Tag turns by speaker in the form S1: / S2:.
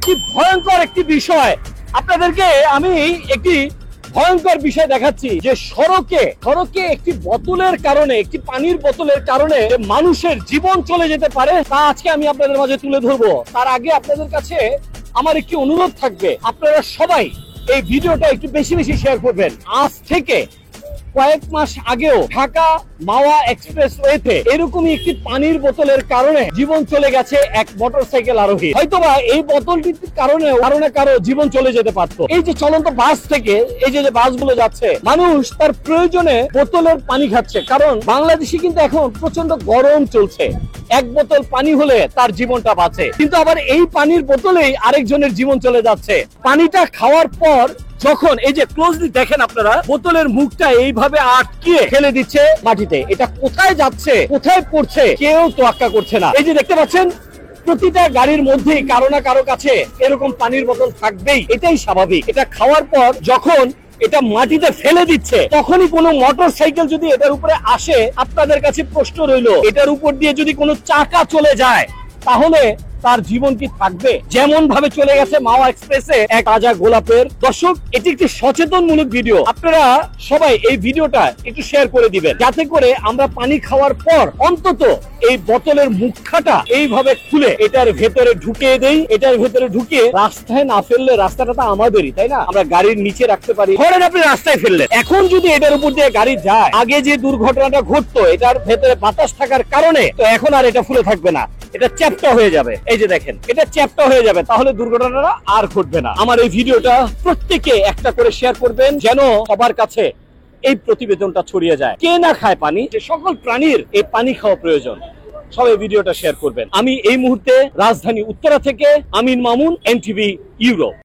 S1: কি ভয়ঙ্কর একটি বিষয় আপনাদেরকে আমি একটি ভয়ঙ্কর বিষয় দেখাচ্ছি যে সড়কে একটি বোতলের কারণে, একটি পানির বোতলের কারণে মানুষের জীবন চলে যেতে পারে, তা আজকে আমি আপনাদের মাঝে তুলে ধরবো। তার আগে আপনাদের কাছে আমার একটি অনুরোধ থাকবে, আপনারা সবাই এই ভিডিওটা একটু বেশি বেশি শেয়ার করবেন। আজ থেকে কয়েক মাস আগেও ঢাকা মাওয়া এক্সপ্রেসওয়েতে এরকমই একটি পানির বোতলের কারণে জীবন চলে গেছে এক মোটরসাইকেল আরোহী। হয়তোবা এই বোতলটির কারণে কারো জীবন চলে যেতে পারতো। এই যে চলন্ত বাস থেকে এই যে বাসগুলো যাচ্ছে, মানুষ তার প্রয়োজনে বোতলের পানি খাচ্ছে, কারণ বাংলাদেশে কিন্তু এখন প্রচন্ড গরম চলছে। এক বোতল পানি হলে তার জীবনটা বাঁচে, কিন্তু আবার এই পানির বোতলেই আরেকজনের জীবন চলে যাচ্ছে। পানিটা খাওয়ার পর যখন এই যে ক্লোজলি দেখেন আপনারা, বোতলের মুখটা এইভাবে আটকিয়ে ফেলে দিচ্ছে মাটিতে। এটা কোথায় যাচ্ছে, কোথায় পড়ছে, কেউ তোয়াক্কা করছে না। এই যে দেখতে পাচ্ছেন, প্রতিটা গাড়ির মধ্যেই কারো না কারো কাছে এরকম পানির বোতল থাকবেই, এটাই স্বাভাবিক। এটা খাওয়ার পর যখন এটা মাটিতে ফেলে দিচ্ছে, তখনই কোনো মোটর সাইকেল যদি এটার উপরে আসে, আপনাদের কাছে প্রশ্ন রইলো, এটার উপর দিয়ে যদি কোনো চাকা চলে যায় তাহলে তার জীবন কি থাকবে? যেমন ভাবে চলে গেছে মাওয়া এক্সপ্রেসে এক তাজা গোলাপের। দর্শক, এটি একটি সচেতনমূলক ভিডিও, আপনারা সবাই এই ভিডিওটা একটু শেয়ার করে দিবেন, যাতে করে আমরা পানি খাওয়ার পর অন্তত এই বোতলের মুখটা এইভাবে খুলে এটার ভেতরে ঢুকিয়ে দেই। এটার ভেতরে ঢুকিয়ে রাস্তায় না ফেললে, রাস্তাটা তো আমাদেরই, তাই না? আমরা গাড়ির নিচে রাখতে পারি। ধরেন আপনি রাস্তায় ফেললেন, এখন যদি এটার উপর দিয়ে গাড়ি যায়, আগে যে দুর্ঘটনাটা ঘটতো এটার ভেতরে বাতাস থাকার কারণে, তো এখন আর এটা ফুলে থাকবে না, এটা চ্যাপ্টা হয়ে যাবে। এই যে দেখেন, এটা চ্যাপ্টা হয়ে যাবে, তাহলে দুর্ঘটনাটা আর ঘটবে না। আমার এই ভিডিওটা প্রত্যেকে একটা করে শেয়ার করবেন, যেন সবার কাছে এই প্রতিবেদনটা ছড়িয়ে যায়। কে না খায় পানি, যে সকল প্রাণীর এই পানি খাওয়া প্রয়োজন। সবাই ভিডিওটা শেয়ার করবেন। আমি এই মুহূর্তে রাজধানী উত্তরা থেকে আমিন মামুন, NTV ইউরোপ।